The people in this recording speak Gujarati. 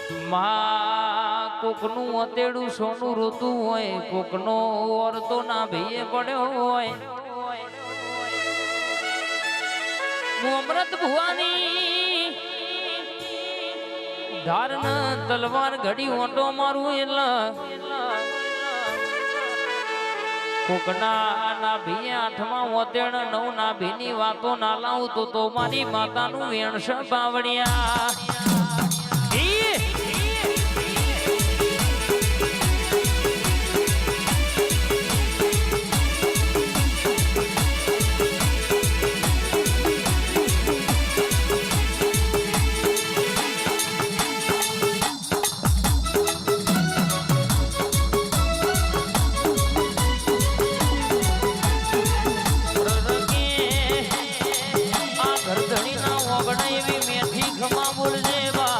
માં કોકનું અતેડું સોનું રોતું હોય, કોકનો ઓરતો ના ભઈએ પડ્યો હોય. હું અમૃત ભુવાની ધારન તલવાર ઘડી ઓટો મારું એટલે કોકના ના ભીએ આઠમાં ઓતેડ નવ ના ભીની વાતો ના લાવું તો મારી માતાનું વેણસ બાવડિયા. એવી મેઠી ખમા બોલજે બા.